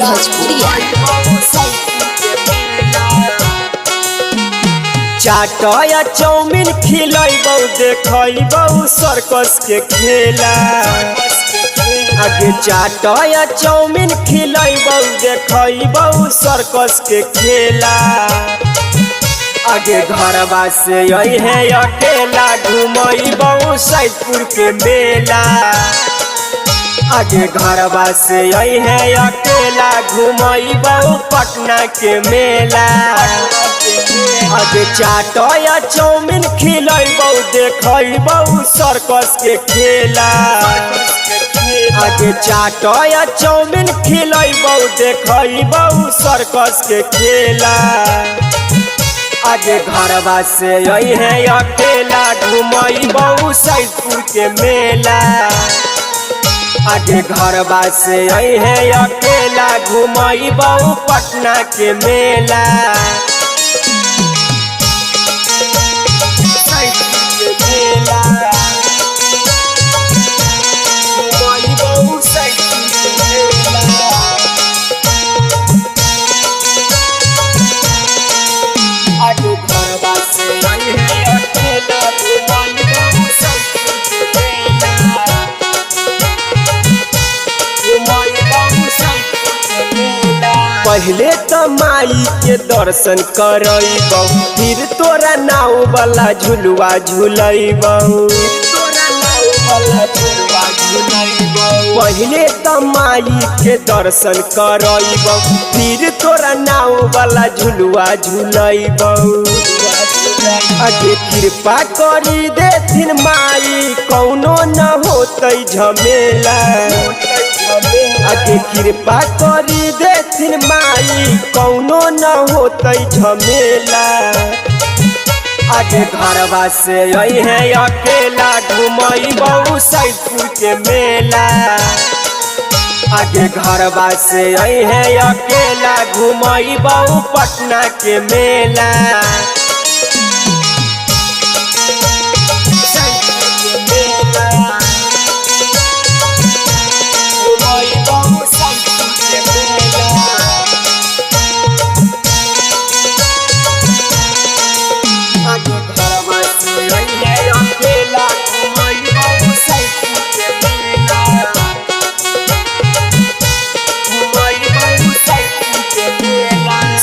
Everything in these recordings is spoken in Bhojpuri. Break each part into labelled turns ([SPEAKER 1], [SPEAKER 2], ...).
[SPEAKER 1] भोजपुरिया।
[SPEAKER 2] चाट या चाउमीन खिलैबौ देखैबौ सर्कस के खेला। आगे चाट या चाउमीन खिलैबौ देखैबौ सर्कस के खेला। आगे घरवा से यही है अकेला घुमैबौ सैदपुर के मेला। आगे घरवा से यही है अकेला घुमैबौ पटना के मेला। आगे चाट या चाउमीन खिलैबौ देखैबौ सर्कस के खेला। आगे चाट या चाउमीन खिलैबौ देखैबौ सर्कस के खेला। आगे घरवा से यही है अकेला घुमैबौ सैदपुर के मेला। आगे घरवा से यही है अकेला घुमैबौ पटना के मेला। पहले तो माई के दर्शन करैबौ फिर तोरा नाव वाला झुलुआ झुलैबौ। पहले तो माई के दर्शन करैबौ फिर तोरा नाव वाला झुलुआ झुलैबौ। आगे कृपा करी देथिन माई कौनो न होतै झमेला। आगे कृपा करी देथिन माई कौनो न होतै झमेला। आगे घरवा से यही है अकेला घुमैबौ सैदपुर के मेला। आगे घरवा से यही है अकेला घुमैबौ पटना के मेला।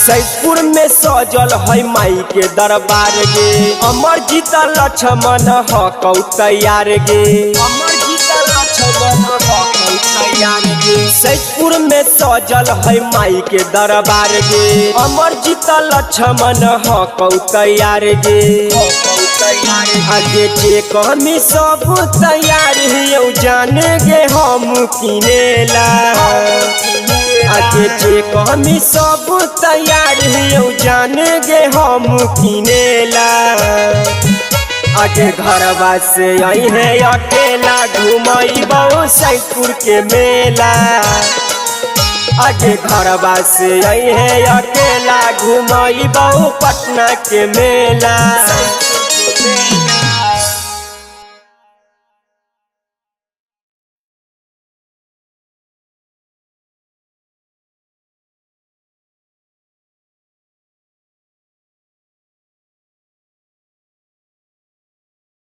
[SPEAKER 2] सैदपुर में सजल है माई के दरबार गे। अमर जीता लक्ष्मण हकौ तैयार गे। सैदपुर में सजल है माई के दरबार गे। अमर जीता लक्ष्मण हकौ तैयार गे। आगे जे कमी सब तैयार हियौ जाने गे हम किनेला। आगे जे कमी सब तैयार हियौ जाने गे हम किनेला। आगे घरवा से यही है अकेला घुमैबौ सैदपुर के मेला। आगे घरवा से यही है अकेला घुमैबौ पटना के मेला।